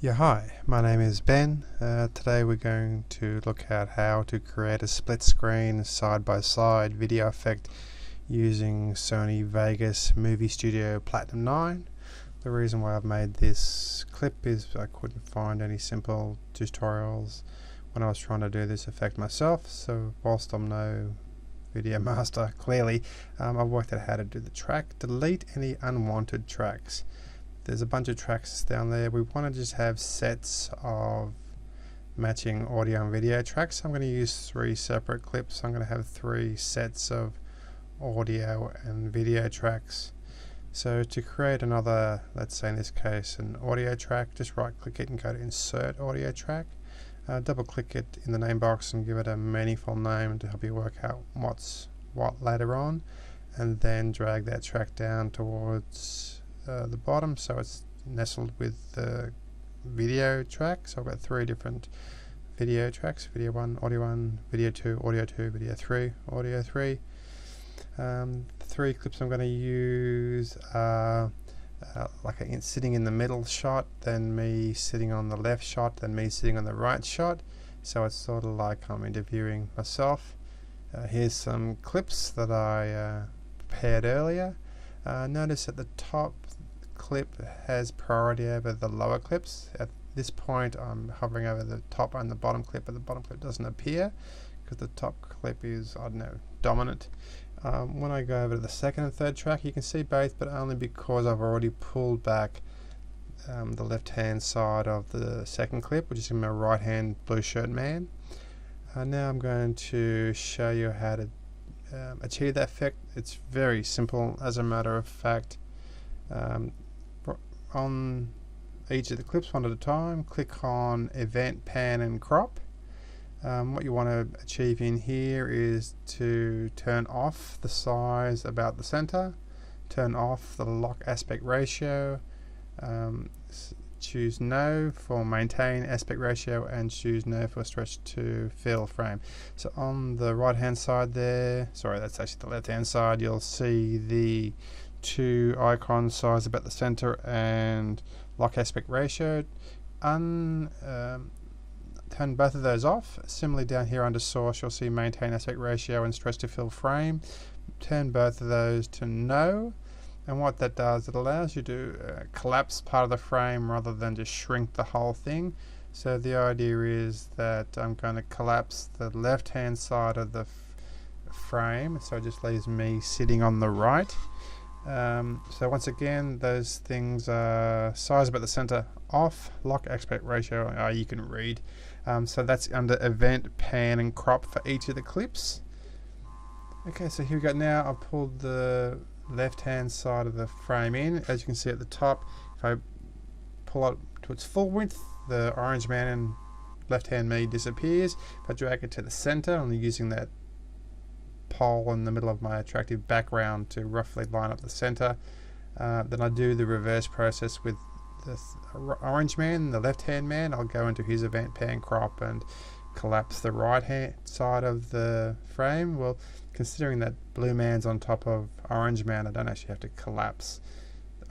Yeah, hi, my name is Ben. Today we're going to look at how to create a split screen side-by-side video effect using Sony Vegas Movie Studio Platinum 9. The reason why I've made this clip is I couldn't find any simple tutorials when I was trying to do this effect myself, so whilst I'm no video master, clearly, I've worked out how to do the track. Delete any unwanted tracks. There's a bunch of tracks down there. We want to just have sets of matching audio and video tracks. I'm going to use 3 separate clips. I'm going to have 3 sets of audio and video tracks. So to create another, let's say in this case an audio track, just right click it and go to insert audio track. Double click it in the name box and give it a meaningful name to help you work out what's what later on, and then drag that track down towards the bottom so it's nestled with the video track. So I've got 3 different video tracks: video 1, audio 1, video 2, audio 2, video 3, audio 3. 3 clips I'm going to use are sitting in the middle shot, then me sitting on the left shot, then me sitting on the right shot. So it's sort of like I'm interviewing myself. Here's some clips that I prepared earlier. Notice at the top clip has priority over the lower clips. At this point I'm hovering over the top and the bottom clip, but the bottom clip doesn't appear because the top clip is, I don't know, dominant. When I go over to the second and third track, you can see both, but only because I've already pulled back the left hand side of the second clip, which is in my right hand blue shirt man. Now I'm going to show you how to achieve that effect. It's very simple, as a matter of fact. On each of the clips, one at a time, click on Event, Pan and Crop. What you want to achieve in here is to turn off the size about the center, turn off the lock aspect ratio, choose no for maintain aspect ratio, and choose no for stretch to fill frame. So on the right hand side there, sorry, that's actually the left hand side, you'll see the 2 icons, size about the center and lock aspect ratio. Turn both of those off. Similarly down here under source you'll see maintain aspect ratio and stretch to fill frame. Turn both of those to no, and what that does, it allows you to collapse part of the frame rather than just shrink the whole thing. So the idea is that I'm going to collapse the left hand side of the frame, so it just leaves me sitting on the right. So once again, those things are size about the center off, lock aspect ratio you can read. So that's under event, pan and crop for each of the clips. Okay, so here we go. Now I've pulled the left hand side of the frame in. As you can see at the top, if I pull it to its full width, the orange man and left hand me disappears. If I drag it to the center, I'm using that pole in the middle of my attractive background to roughly line up the center. Then I do the reverse process with the orange man, the left hand man. I'll go into his event, pan, crop and collapse the right hand side of the frame. Well, considering that blue man's on top of orange man, I don't actually have to collapse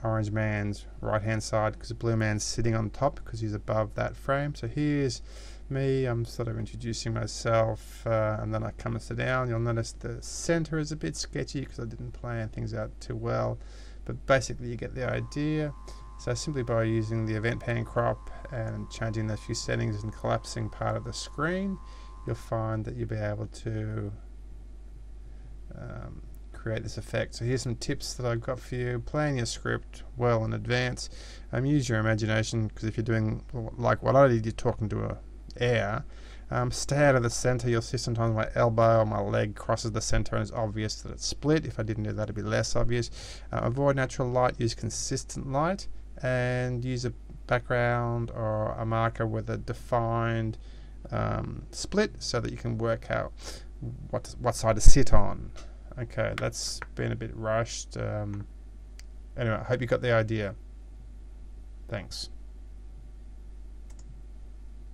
orange man's right hand side because the blue man's sitting on top because he's above that frame. So here's me, I'm sort of introducing myself, and then I come and sit down. You'll notice the center is a bit sketchy because I didn't plan things out too well, but basically you get the idea. So simply by using the event, pan, crop and changing those few settings and collapsing part of the screen, you'll find that you'll be able to create this effect. So here's some tips that I've got for you. Plan your script well in advance. Use your imagination, because if you're doing like what I did, you're talking to a air. Stay out of the center. You'll see sometimes my elbow or my leg crosses the center and it's obvious that it's split. If I didn't do that, it'd be less obvious. Avoid natural light, use consistent light, and use a background or a marker with a defined split so that you can work out what side to sit on. Okay, that's been a bit rushed. Anyway, I hope you got the idea. Thanks.